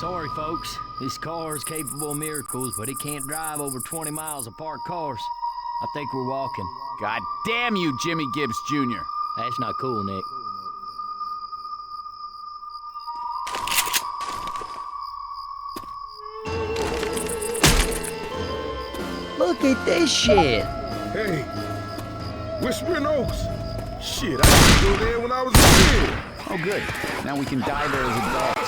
Sorry, folks. This car is capable of miracles, but it can't drive over 20 miles of parked cars. I think we're walking. God damn you, Jimmy Gibbs Jr. That's not cool, Nick. Look at this shit. Hey, Whispering Oaks. Shit, I used to go there when I was a kid. Oh, good. Now we can die there as adults.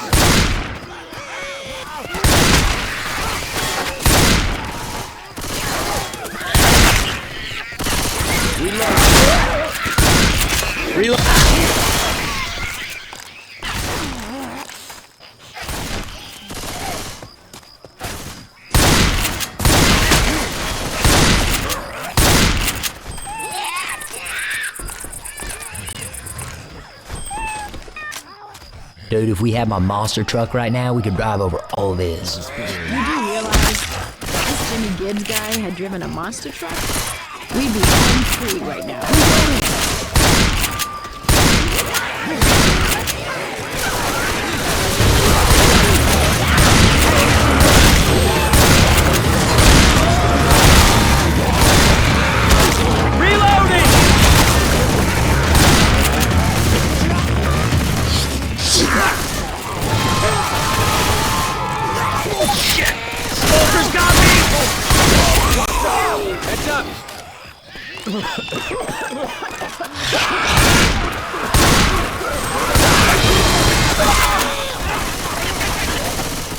Reload. Dude, if we had my monster truck right now, we could drive over all this. You do realize this Jimmy Gibbs guy had driven a monster truck? We'd be home free right now.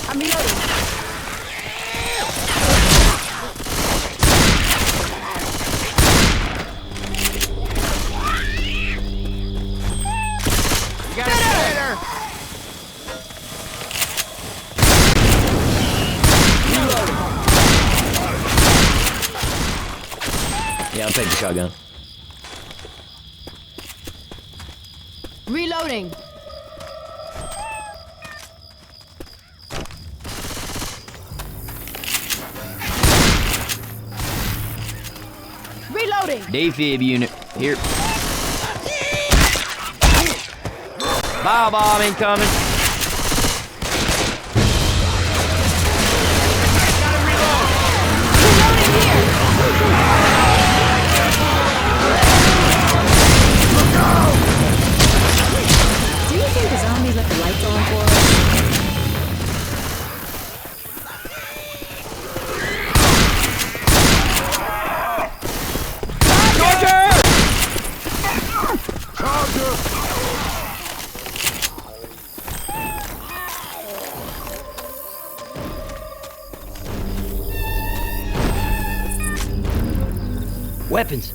I'm reloading. You got a spitter! Yeah, I'll take the shotgun. Reloading. Reloading. Defib unit. Here. Bomb incoming. Do you think the zombies left the lights on for us? Weapons.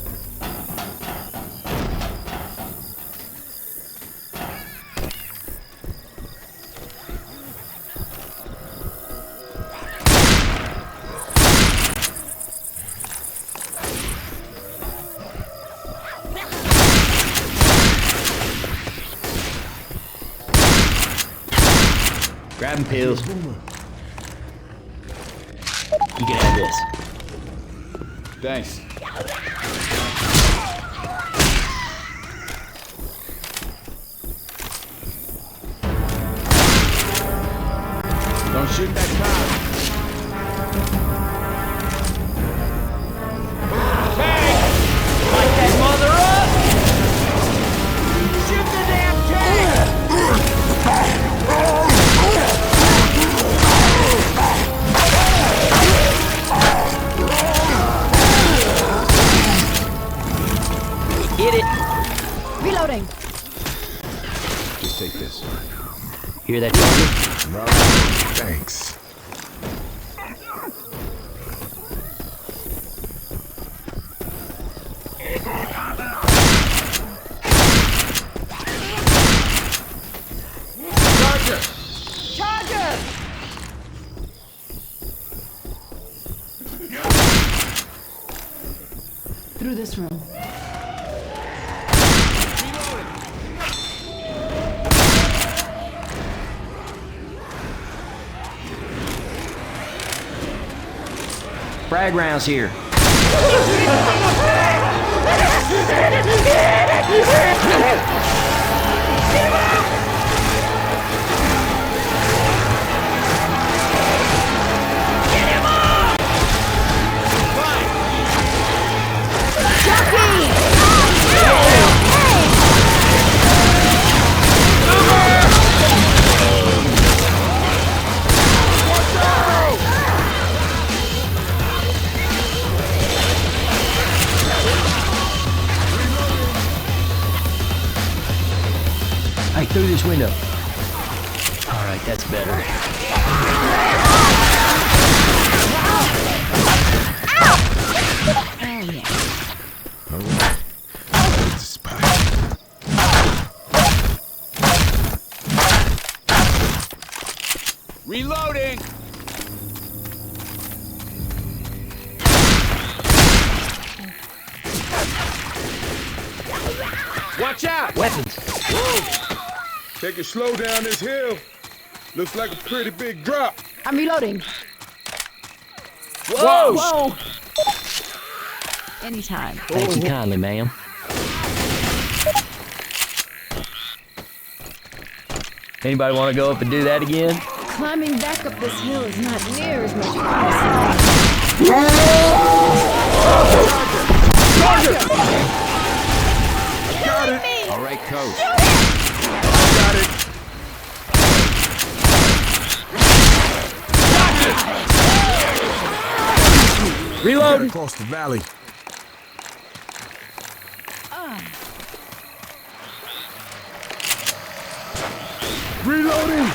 Grabbing pills. You can have this. Thanks. Don't shoot that cop. Tank! Light that mother up! Shoot the damn tank! Get it. Reloading. Just take this. Hear that, Charlie? No, thanks. Charger! Charger! Through this room. Frag rounds here. through this window. All right, that's better. Oh, yeah. Where's the spot? Reloading! Watch out! Weapons. Take it slow down this hill. Looks like a pretty big drop. I'm reloading. Whoa! Whoa! Anytime. Thank you kindly, ma'am. Anybody want to go up and do that again? Climbing back up this hill is not near as much fun. Got it. All right, coach. Got it. Reload. Across the valley. Reloading.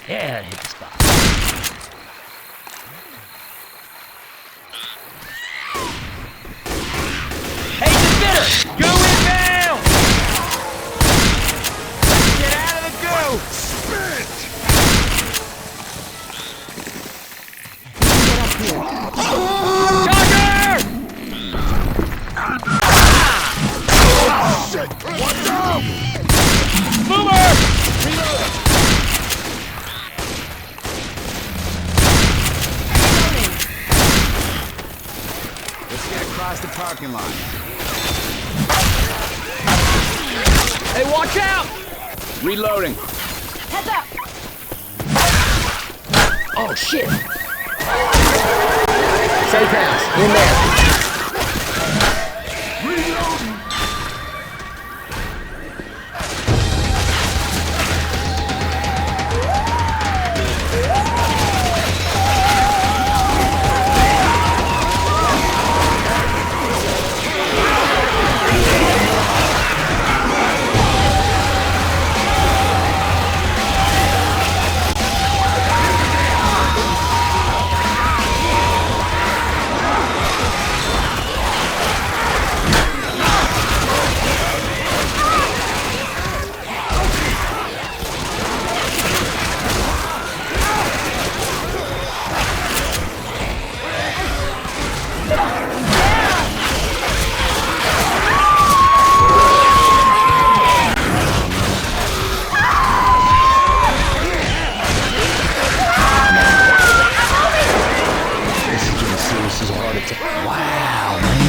Yeah, hit the spot. Hey, the bitter! Go inbound! Get out of the go! Charger! Shit. Watch out. Boomer! Let's get across the parking lot. Hey, watch out! Reloading. Heads up! Oh, shit. Safe house. In there. Wow, man.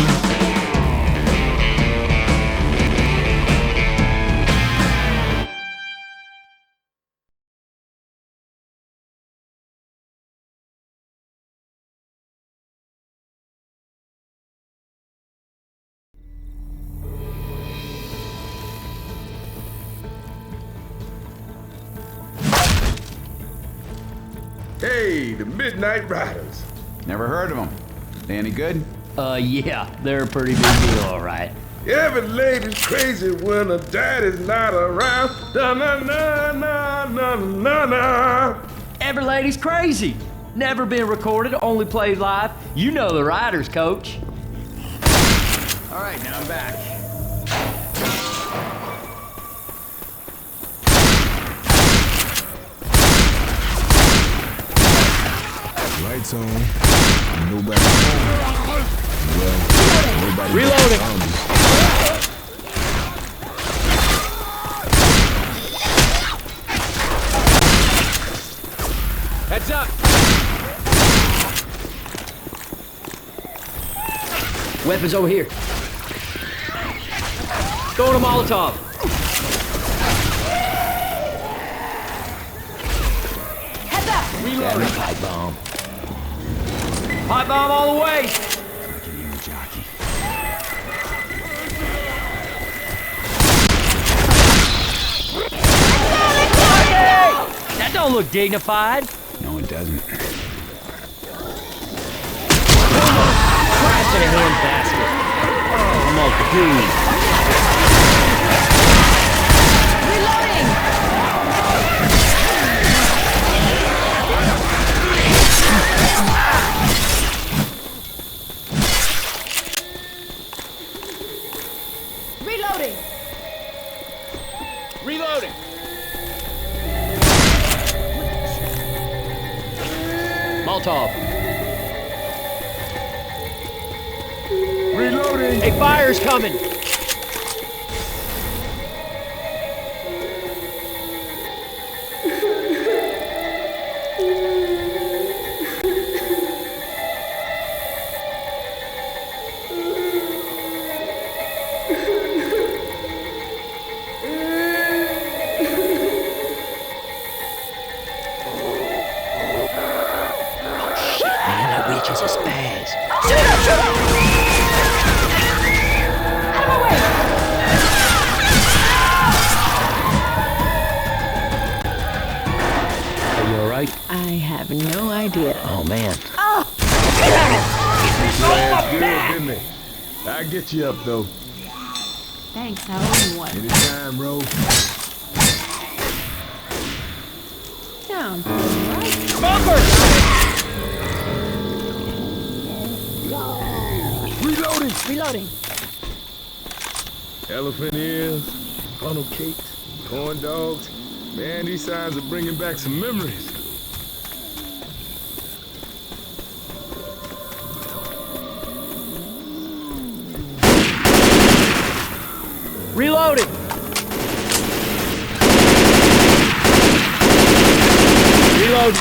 Hey, the Midnight Riders. Never heard of them. They any good? Yeah, they're a pretty big deal, all right. Every lady's crazy when her daddy's not around. Da na na na na na na. Every lady's crazy. Never been recorded, only played live. You know the riders, coach. All right, now I'm back. Lights on. Nobody home. Well, nobody. Reloading. Heads up! Weapons over here. Throwing a Molotov. Heads up! Grabbing a pipe bomb. Pipe bomb all the way. That don't look dignified. No, it doesn't. Crash in a handbasket. I'm all gooey. Reloading! Reloading! Reloading. Molotov. Reloading. Hey, fire's coming. Bitches is fast. Are you alright? I have no idea. Oh, man. Good, didn't it? I'll get you up, though. Thanks, I owe you one. Anytime, bro. Down, right? Bumper! Reloading. Reloading. Elephant ears, funnel cakes, corn dogs. Man, these signs are bringing back some memories. Reloading! Reload!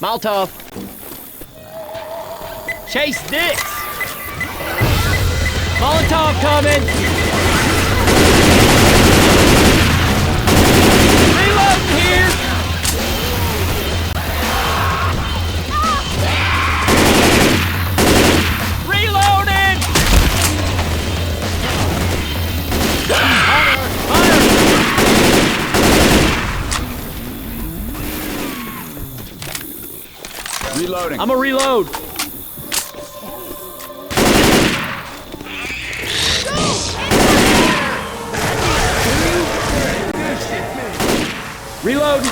Molotov! Chase dicks! Molotov coming! Reloading here! Reloading! Reloading. I'm a reload. Reload.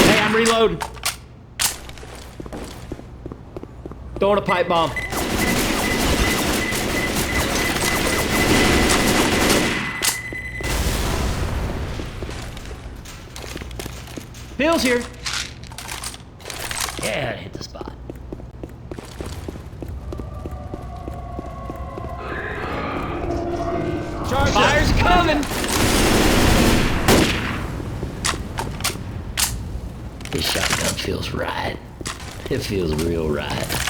Hey, I'm reloading. Throwing a pipe bomb. Bill's here. Yeah, it hit the spot. Fire's coming. This shotgun feels right. It feels real right.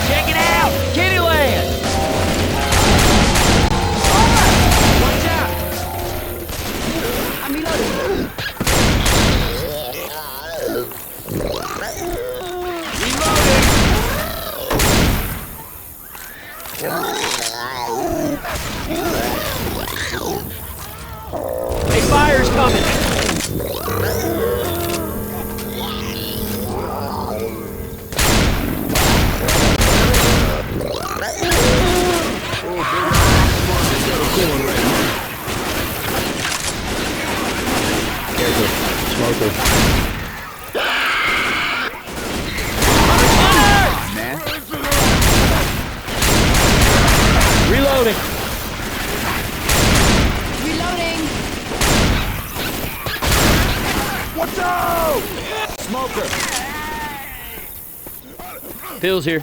Check it out, Kittyland. Watch out. I'm reloading. Hey, fire's coming. Smoker. Man. Reloading. Reloading. Watch out! Smoker. Phil's here.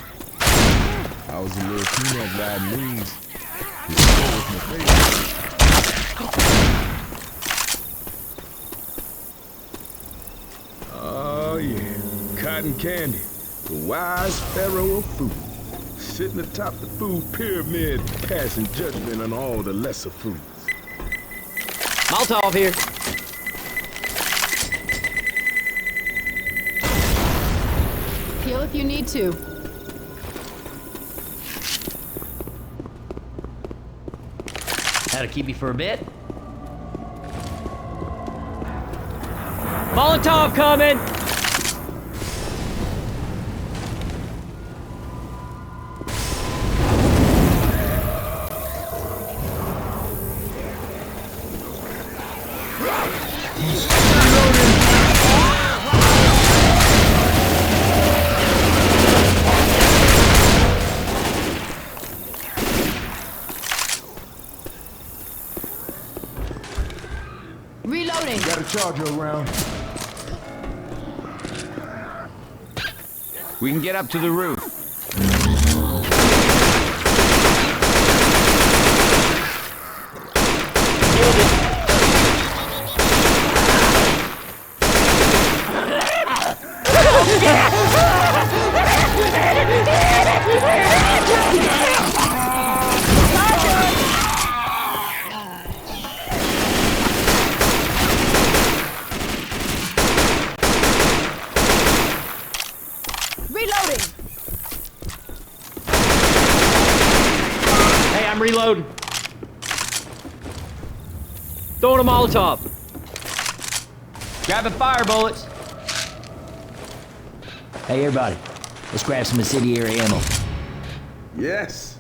I was a little peanut riding knees. Oh yeah, cotton candy, the wise pharaoh of food, sitting atop the food pyramid, passing judgment on all the lesser foods. Molotov here. Heal if you need to. That'll keep you for a bit. Molotov coming. Reloading. Got a charger around. We can get up to the roof. Reloading. Hey, I'm reloading. Throwing a Molotov. Grabbing fire bullets. Hey, everybody. Let's grab some incendiary ammo. Yes.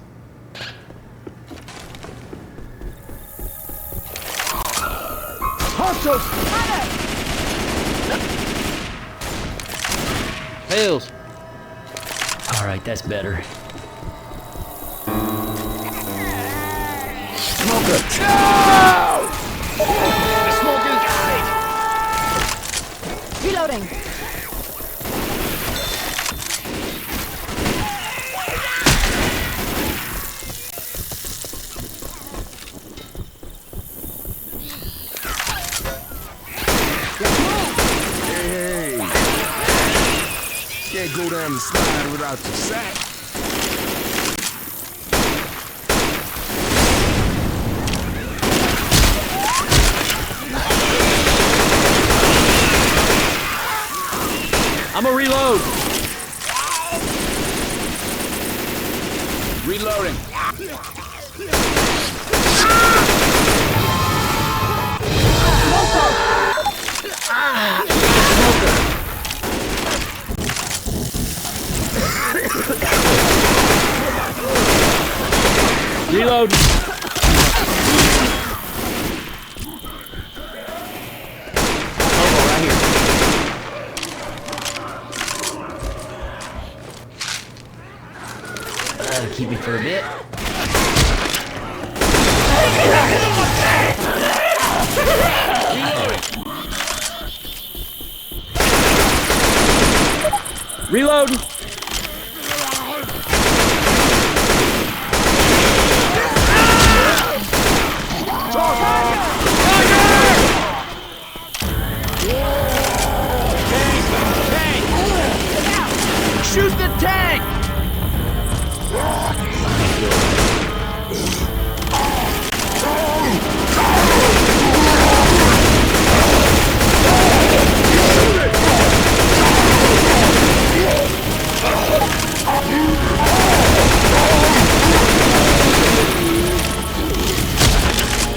Hostiles! Phil's. All right, that's better. Smoker! No! Smoker's got Reloading. Hey! Can't go down the slide without your sack. I'm a reload. Reloading. Reload. Right here. That'll keep me for a bit. Reloading. Shoot the tank!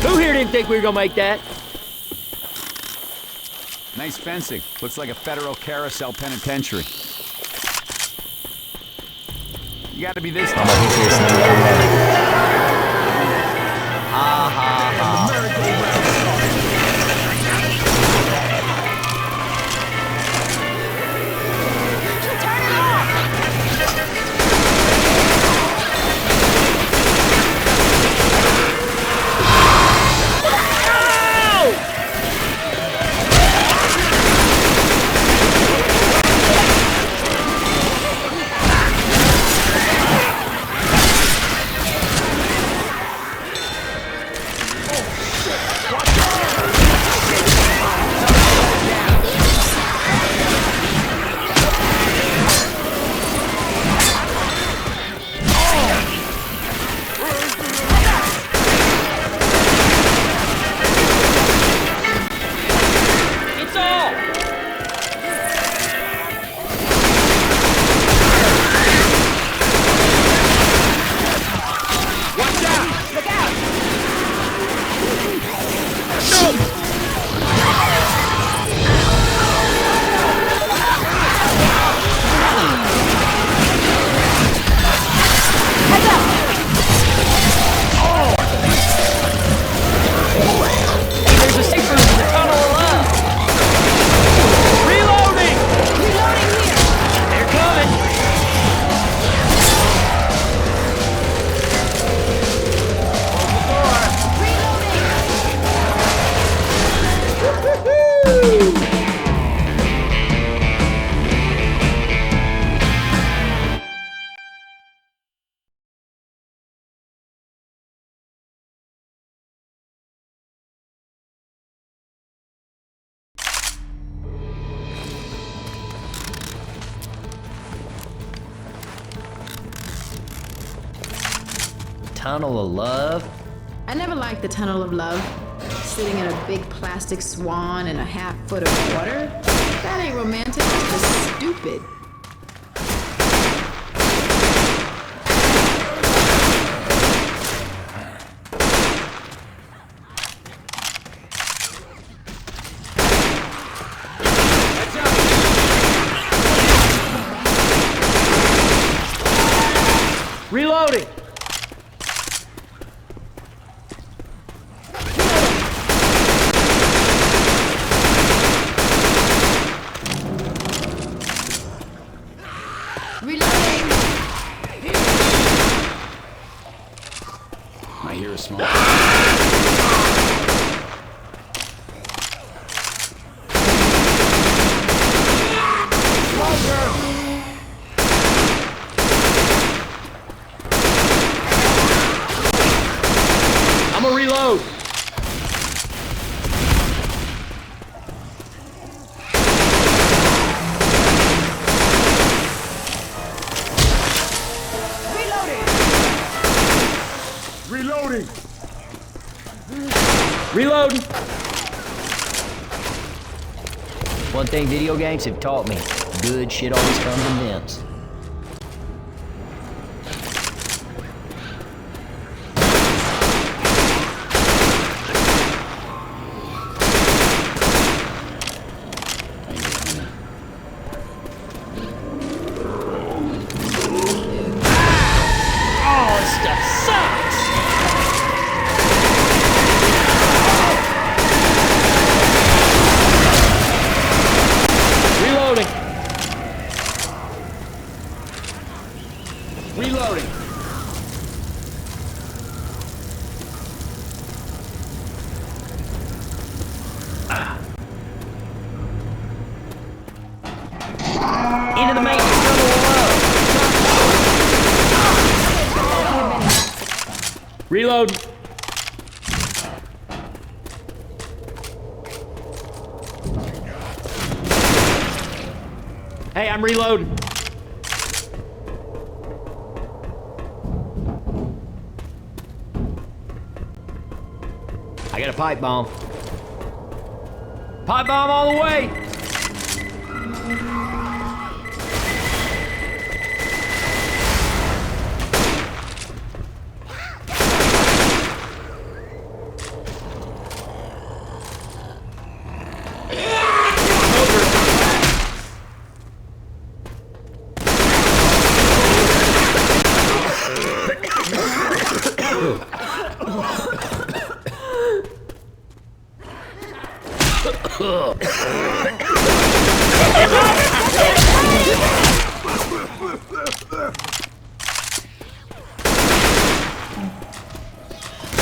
Who here didn't think we were gonna make that? Nice fencing. Looks like a federal carousel penitentiary. You gotta be this. I'm gonna hit this thing real hard. Ha ha ha. tunnel of love? I never liked the Tunnel of Love. Sitting in a big plastic swan in a half foot of water? That ain't romantic, that's just stupid. Reloading! Reloading! I hear a small. I'm gonna reload! Reloading! Reloading! One thing video games have taught me, good shit always comes in dents. Oh, this stuff sucks! Reloading! Reloading. Into the maintenance tunnel of love! Reload! Hey, I'm reloading. I got a pipe bomb. Pipe bomb all the way!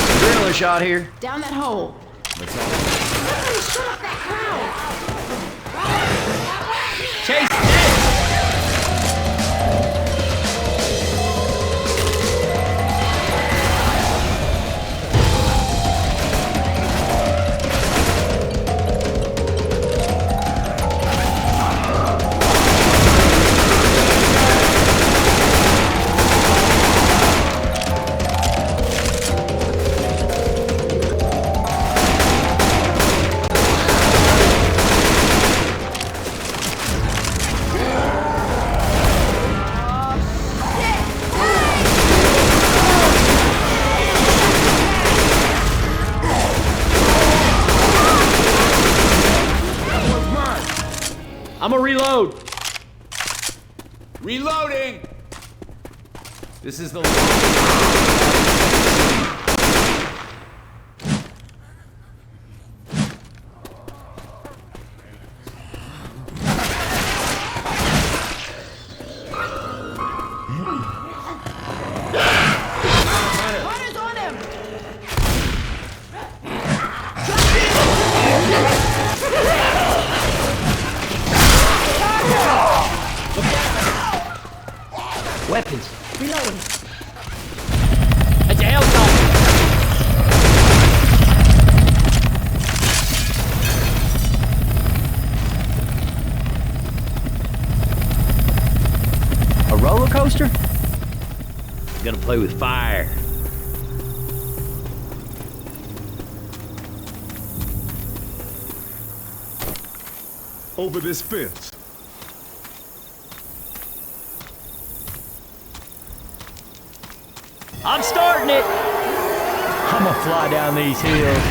Adrenaline shot here. Down that hole. Chase! I'm gonna reload. Reloading! This is the Water's on him! Weapons. Reloading. It's a helicopter. A roller coaster? Gonna play with fire. over this fence. I'm starting it. I'm gonna fly down these hills.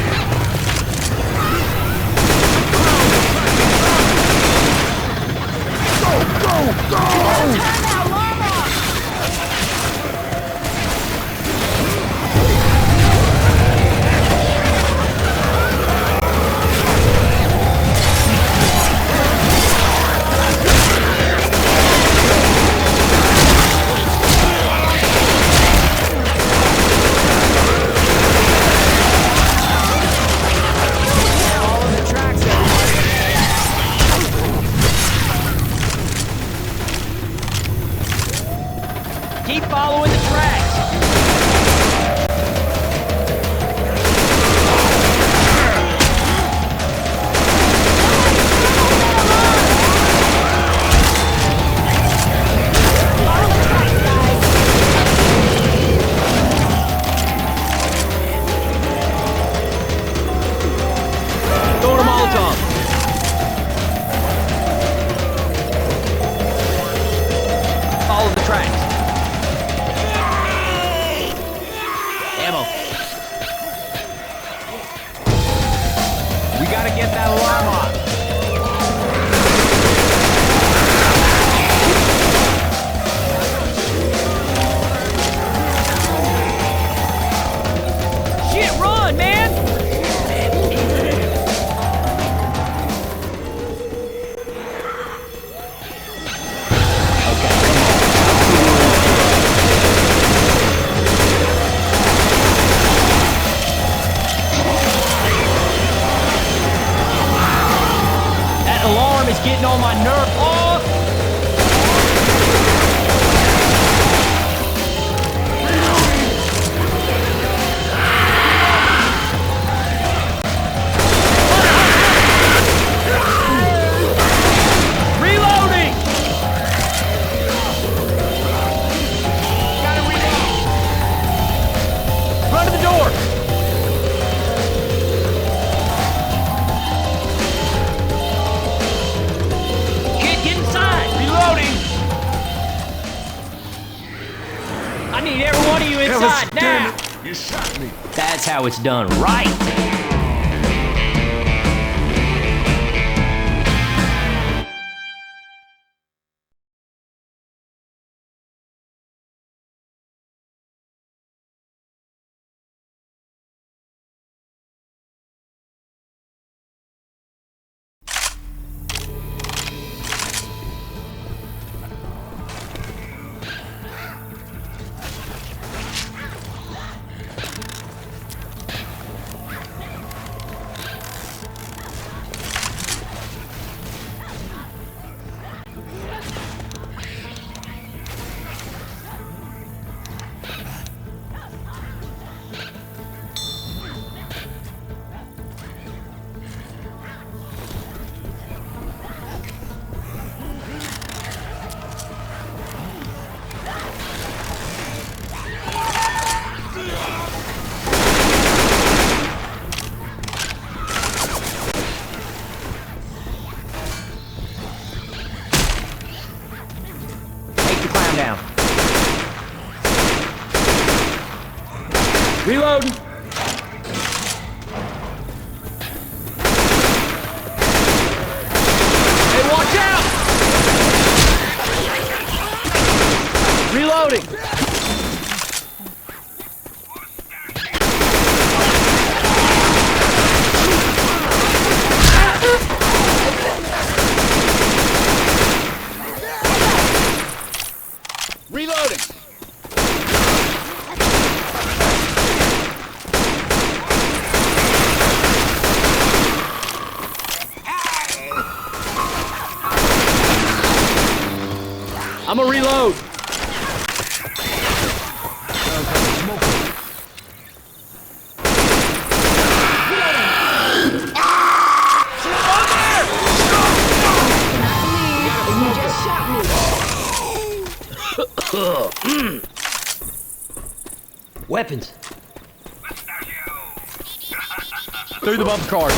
Keep following the tracks. Throwing a Molotov. Follow the tracks. Ammo. We gotta get that alarm off. Shit, run, man! Alarm is getting on my nerve. Oh! Reloading! Gotta reload. Run to the door. Get inside! Reloading! I need every one of you inside now! You shot me. That's how it's done, right? Down. Reloading. Hey, watch out! Reloading. Reloading! I'm gonna reload. Weapons. Through the bumper car.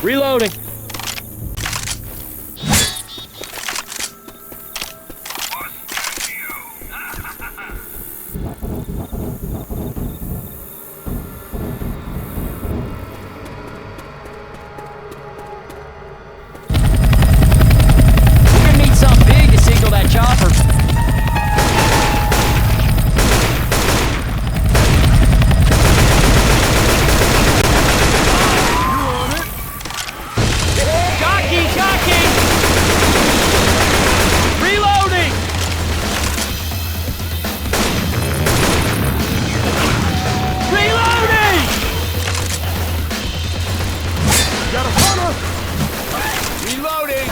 Reloading. Got a runner! Reloading!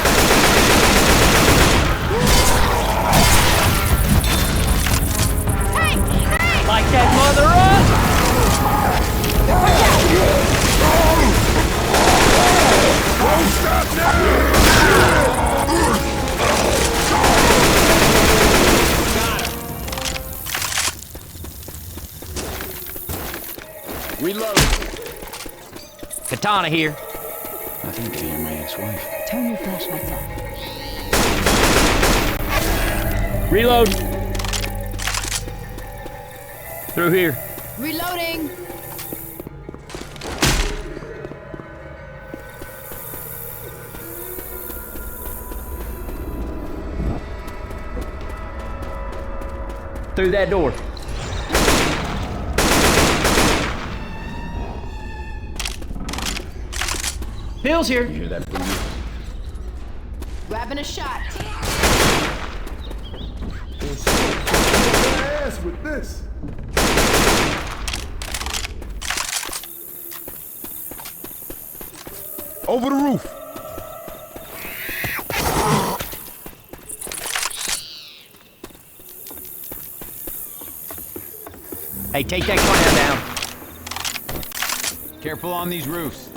Light that mother up! Don't stop now! Reloading. Katana here. I think they are my ex-wife. Turn your flashlights off. Reload. Through here. Reloading! Through that door. Bill's here. You hear that, Booty? Grabbing a shot. Ass with this. Over the roof. Hey, take that clown down. Careful on these roofs.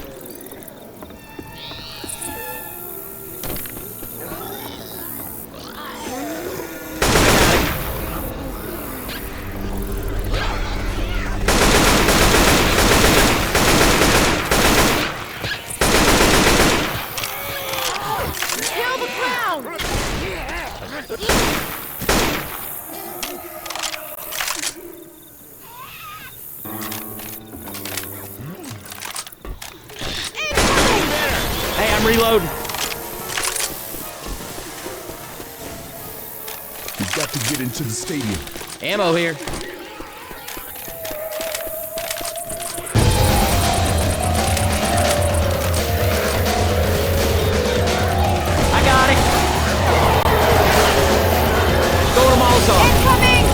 Kill the clown! Hey, I'm reloading. You've got to get into the stadium. Ammo here. I got it. Go to Molotov. Incoming!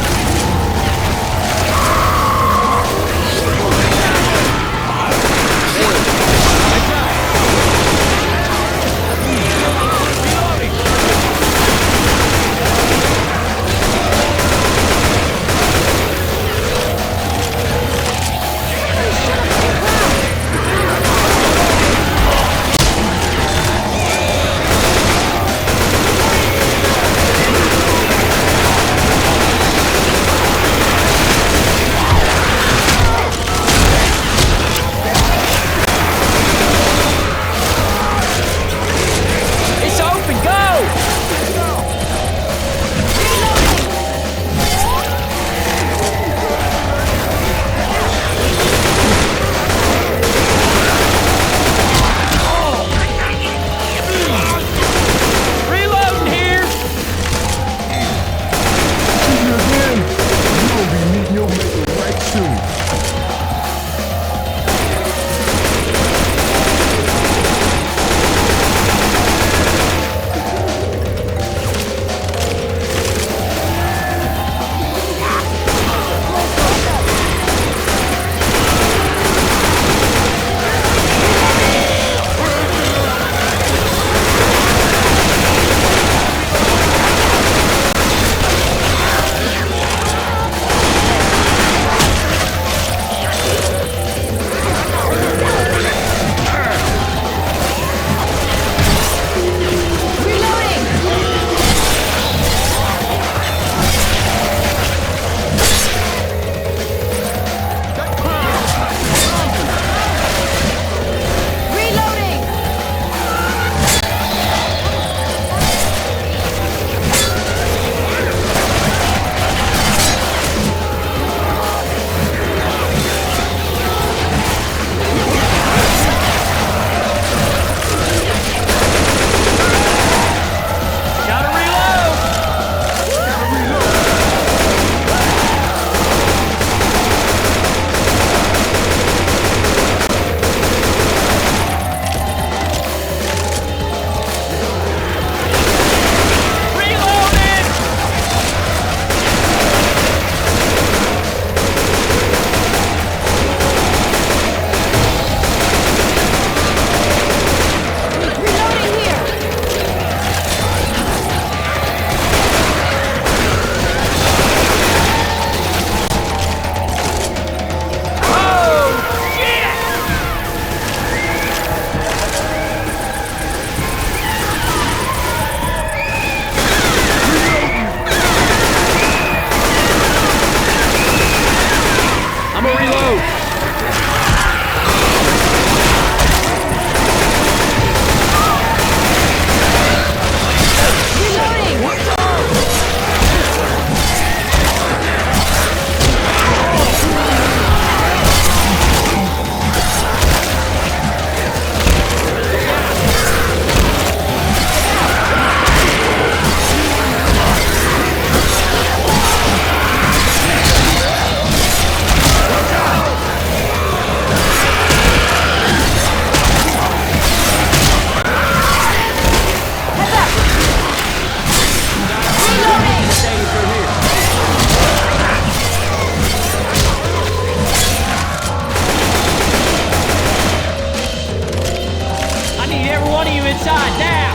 one of you inside now!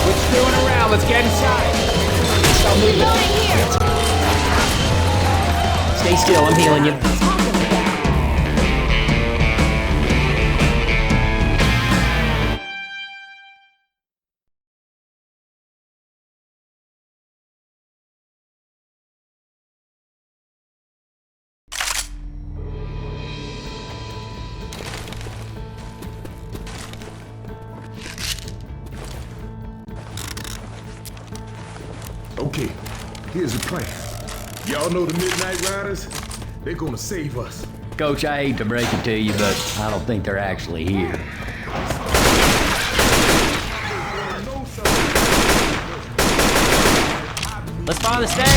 Quit screwing around, let's get inside. Reloading here. Stay still, I'm healing you. Okay, here's the plan. Y'all know the Midnight Riders? They're gonna save us. Coach, I hate to break it to you, but I don't think they're actually here. Let's find the stage!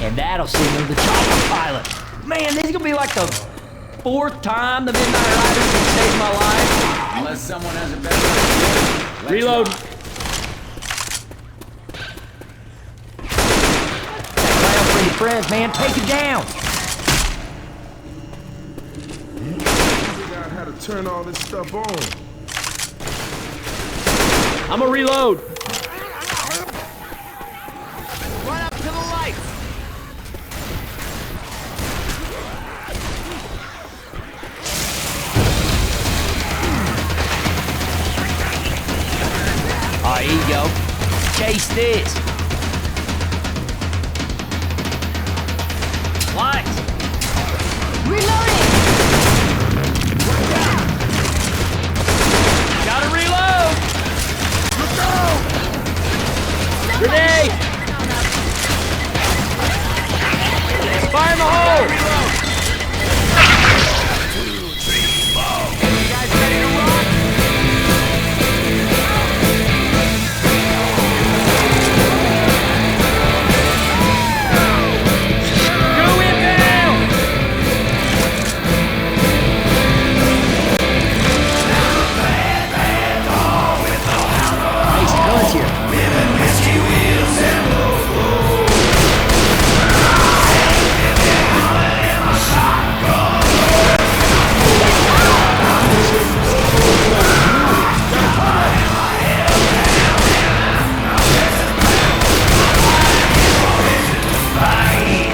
And that'll signal the chopper pilot. Man, this is gonna be like the 4th time the Midnight Riders have saved my life. Unless someone has a better idea. Reload! Clown for your friends, man. Take it down. Figure out how to turn all this stuff on. I'ma reload! Run up to the lights! Alright, here you go. Chase this. Lights. Reloading. Gotta reload! Grenade! Fire in the hole! You guys ready to rock? Go inbound! Hey, some guns here.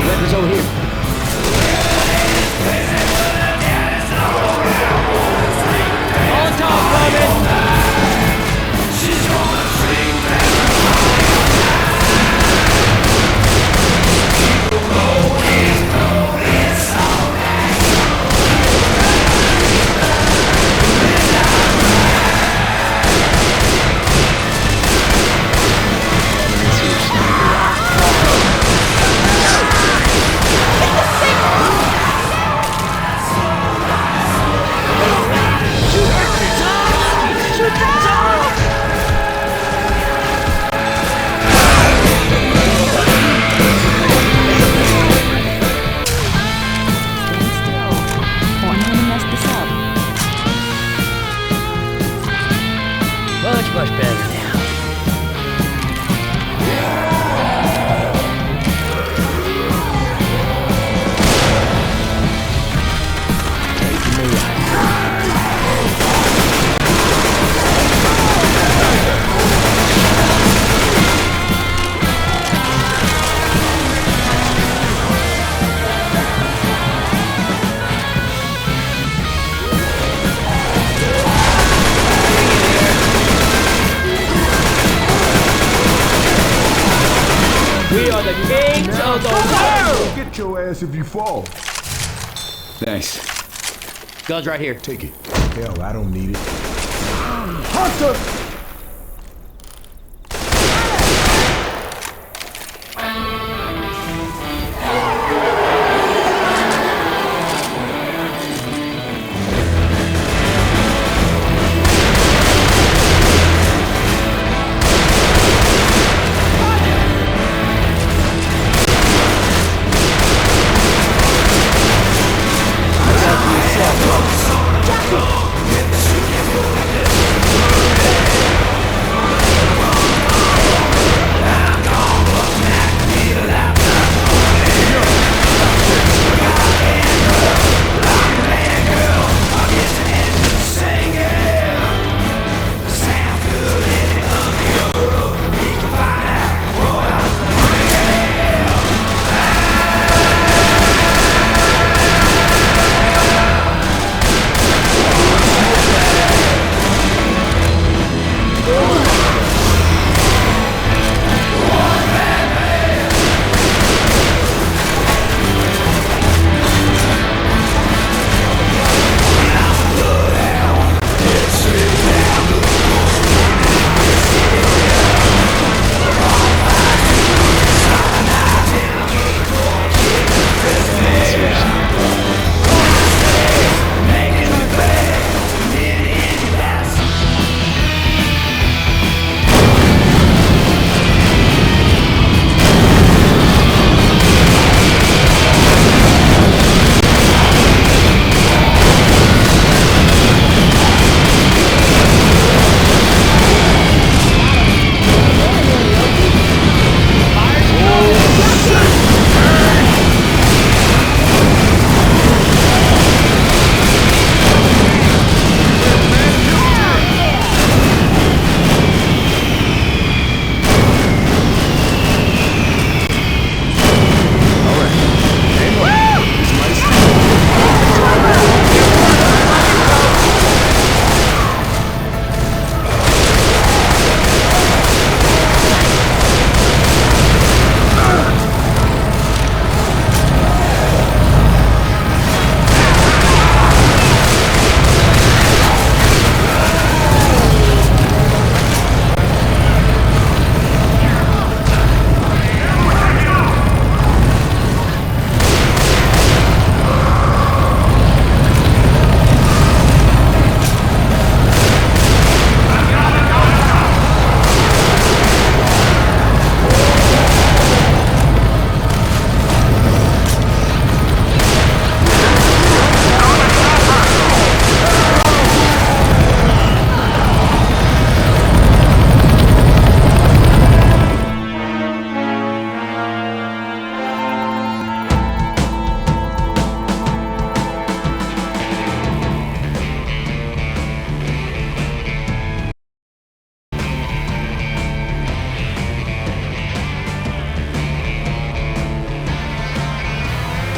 Weapons over here. Molotov coming! Much better now. Taking me out. We are the kings of the world! Get your ass if you fall. Thanks. Guns right here. Take it. Hell, I don't need it. Hunter!